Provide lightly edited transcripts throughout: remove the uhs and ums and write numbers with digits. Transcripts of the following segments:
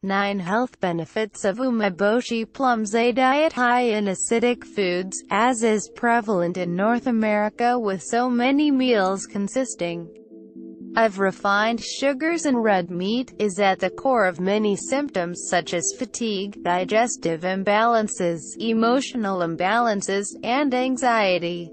9 Health benefits of umeboshi plums. A diet high in acidic foods, as is prevalent in North America with so many meals consisting of refined sugars and red meat, is at the core of many symptoms such as fatigue, digestive imbalances, emotional imbalances, and anxiety.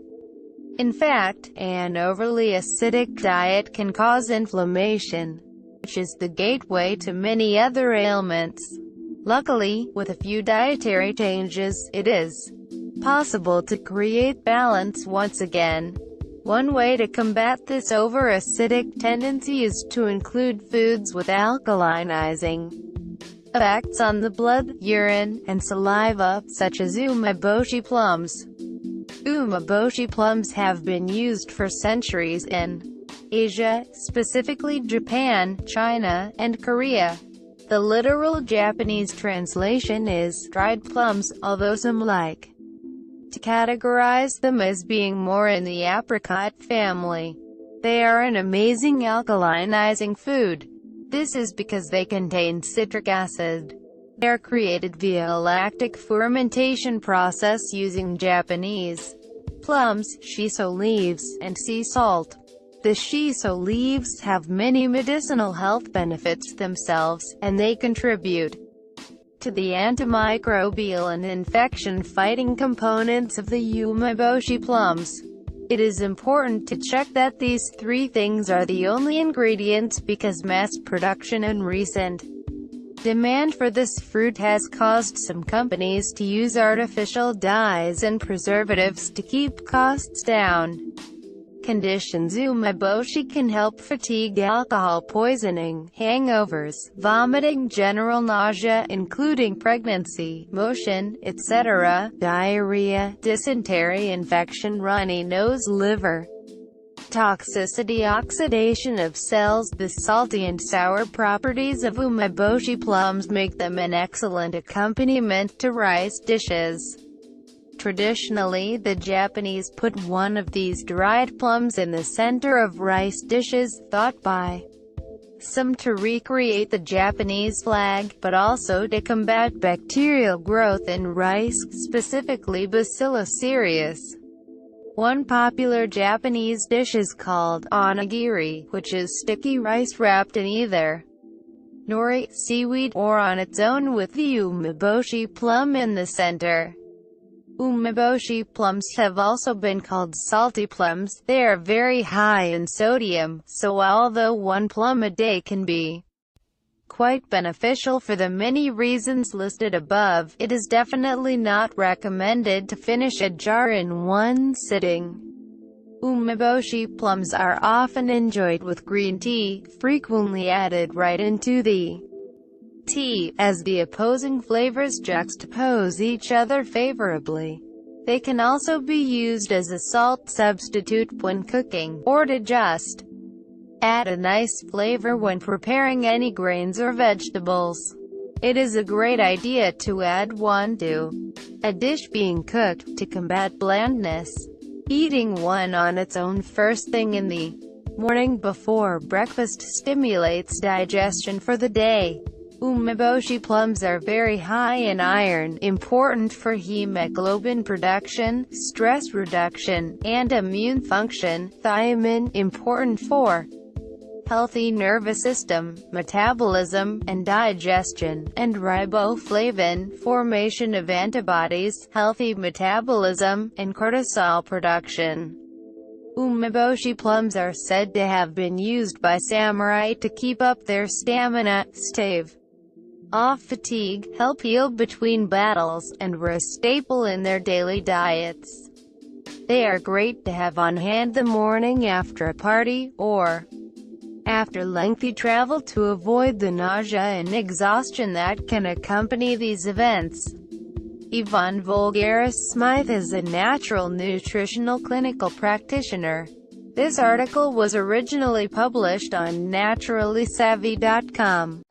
In fact, an overly acidic diet can cause inflammation, which is the gateway to many other ailments. Luckily, with a few dietary changes, it is possible to create balance once again. One way to combat this over-acidic tendency is to include foods with alkalinizing effects on the blood, urine, and saliva, such as umeboshi plums. Umeboshi plums have been used for centuries in Asia, specifically Japan, China, and Korea. The literal Japanese translation is dried plums, although some like to categorize them as being more in the apricot family. They are an amazing alkalinizing food. This is because they contain citric acid. They are created via a lactic fermentation process using Japanese plums, shiso leaves, and sea salt. The shiso leaves have many medicinal health benefits themselves, and they contribute to the antimicrobial and infection-fighting components of the umeboshi plums. It is important to check that these 3 things are the only ingredients because mass production and recent demand for this fruit has caused some companies to use artificial dyes and preservatives to keep costs down. Conditions. Umeboshi can help fatigue, alcohol poisoning, hangovers, vomiting, general nausea, including pregnancy, motion, etc., diarrhea, dysentery, infection, runny nose, liver toxicity, oxidation of cells. The salty and sour properties of umeboshi plums make them an excellent accompaniment to rice dishes. Traditionally, the Japanese put one of these dried plums in the center of rice dishes, thought by some to recreate the Japanese flag, but also to combat bacterial growth in rice, specifically Bacillus cereus. One popular Japanese dish is called onigiri, which is sticky rice wrapped in either nori, seaweed, or on its own with the umeboshi plum in the center. Umeboshi plums have also been called salty plums. They are very high in sodium, so although 1 plum a day can be quite beneficial for the many reasons listed above, it is definitely not recommended to finish a jar in one sitting. Umeboshi plums are often enjoyed with green tea, frequently added right into the tea, as the opposing flavors juxtapose each other favorably. They can also be used as a salt substitute when cooking, or to just add a nice flavor when preparing any grains or vegetables. It is a great idea to add one to a dish being cooked, to combat blandness. Eating one on its own first thing in the morning before breakfast stimulates digestion for the day. Umeboshi plums are very high in iron, important for hemoglobin production, stress reduction, and immune function. Thiamine, important for healthy nervous system, metabolism, and digestion, and riboflavin, formation of antibodies, healthy metabolism, and cortisol production. Umeboshi plums are said to have been used by samurai to keep up their stamina, stave off fatigue, help heal between battles, and were a staple in their daily diets. They are great to have on hand the morning after a party, or after lengthy travel to avoid the nausea and exhaustion that can accompany these events. Yvonne Voulgaris-Smythe is a natural nutritional clinical practitioner. This article was originally published on naturallysavvy.com.